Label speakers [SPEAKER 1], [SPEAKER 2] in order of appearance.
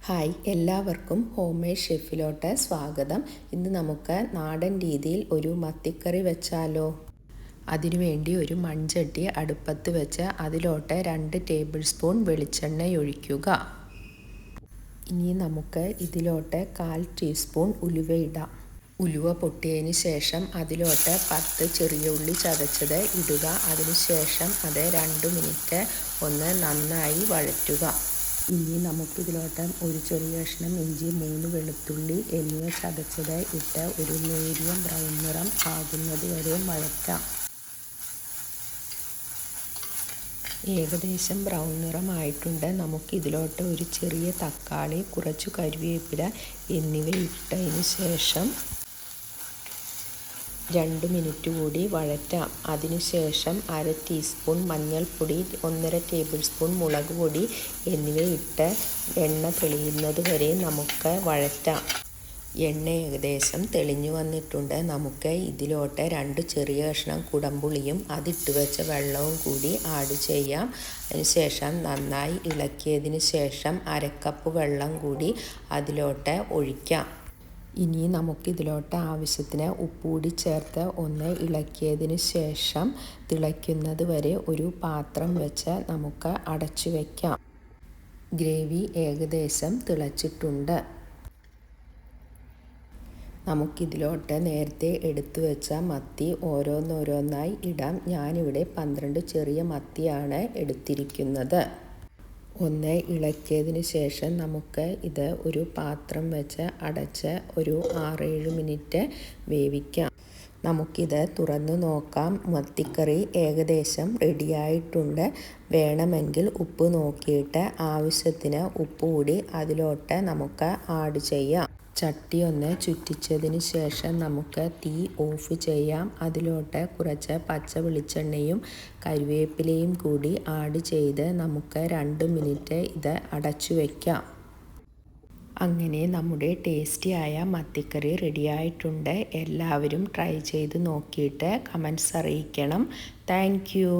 [SPEAKER 1] Hi, എല്ലാവർക്കും home made ഷെഫിലോട്ട് സ്വാഗതം. ഇന്ന് നമുക്ക് നാടൻ രീതിയിൽ ഒരു മത്തിക്കറി വെച്ചാലോ? അതിനുവേണ്ടി ഒരു മൺചട്ടി അടുപ്പത്ത് വെച്ച് അതിലോട്ട് 2 ടേബിൾ സ്പൂൺ വെളിച്ചെണ്ണ ഒഴിക്കുക. ഇനി നമുക്ക് ഇതിലോട്ട് 1/4 ടീസ്പൂൺ ഉലുവ ഇടാം. ഉലുവ പൊട്ടിയതിന് ശേഷം അതിലോട്ട് 10 ചെറിയ ഉള്ളി ചതച്ചത് ഇടുക. അതിനുശേഷം അത് 2 മിനിറ്റ് ഒന്ന് നന്നായി വഴറ്റുക. ഇനി നമുക്കിതിലോട്ട് ഒരു ചെറിയ കഷ്ണം ഇഞ്ചി, 3 വെളുത്തുള്ളി എന്നിവ ചതച്ചത് ഇട്ട് ഒരു മീഡിയം ബ്രൗൺ നിറം ആകുന്നത് വരെ വഴറ്റാം. ഏകദേശം ബ്രൗൺ നിറമായിട്ടുണ്ട്. നമുക്കിതിലോട്ട് ഒരു ചെറിയ തക്കാളി, കുറച്ച് കറിവേപ്പില എന്നിവ ഇട്ടതിന് ശേഷം 2 മിനിറ്റ് കൂടി വഴറ്റാം. അതിനുശേഷം 1/2 ടീസ്പൂൺ മഞ്ഞൾപ്പൊടി, 1/2 ടേബിൾ സ്പൂൺ മുളക് പൊടി എന്നിവ ഇട്ട് എണ്ണ തെളിയുന്നത് വരെ നമുക്ക് വഴറ്റാം. എണ്ണ ഏകദേശം തെളിഞ്ഞു വന്നിട്ടുണ്ട്. നമുക്ക് ഇതിലോട്ട് 2 ചെറിയ കഷ്ണം കുടംപുളിയും അതിട്ട് വെച്ച വെള്ളവും കൂടി ആഡ് ചെയ്യാം. അതിനുശേഷം നന്നായി ഇളക്കിയതിന് ശേഷം 1/2 കപ്പ് വെള്ളം കൂടി അതിലോട്ട് ഒഴിക്കാം. ഇനി നമുക്കിതിലോട്ട് ആവശ്യത്തിന് ഉപ്പ് കൂടി ചേർത്ത് ഒന്ന് ഇളക്കിയതിന് ശേഷം തിളയ്ക്കുന്നത് വരെ ഒരു പാത്രം വെച്ച് നമുക്ക് അടച്ചു വയ്ക്കാം. ഗ്രേവി ഏകദേശം തിളച്ചിട്ടുണ്ട്. നമുക്കിതിലോട്ട് നേരത്തെ എടുത്തു വെച്ച മത്തി ഓരോന്നോരോന്നായി ഇടാം. ഞാനിവിടെ 12 ചെറിയ മത്തിയാണ് എടുത്തിരിക്കുന്നത്. ഒന്ന് ഇളക്കിയതിന് ശേഷം നമുക്ക് ഇത് ഒരു പാത്രം വെച്ച് അടച്ച് ഒരു 6-7 മിനിറ്റ് വേവിക്കാം. നമുക്കിത് തുറന്നു നോക്കാം. മത്തിക്കറി ഏകദേശം റെഡിയായിട്ടുണ്ട്. വേണമെങ്കിൽ ഉപ്പ് നോക്കിയിട്ട് ആവശ്യത്തിന് ഉപ്പ് കൂടി അതിലോട്ട് നമുക്ക് ആഡ് ചെയ്യാം. ചട്ടി ഒന്ന് ചുറ്റിച്ചതിന് ശേഷം നമുക്ക് തീ ഓഫ് ചെയ്യാം. അതിലോട്ട് കുറച്ച് പച്ച വെളിച്ചെണ്ണയും കറിവേപ്പിലയും കൂടി ആഡ് ചെയ്ത് നമുക്ക് 2 മിനിറ്റ് ഇത് അടച്ചു വയ്ക്കാം. അങ്ങനെ നമ്മുടെ ടേസ്റ്റിയായ മത്തിക്കറി റെഡിയായിട്ടുണ്ട്. എല്ലാവരും ട്രൈ ചെയ്ത് നോക്കിയിട്ട് കമൻറ്റ്സ് അറിയിക്കണം. Thank you.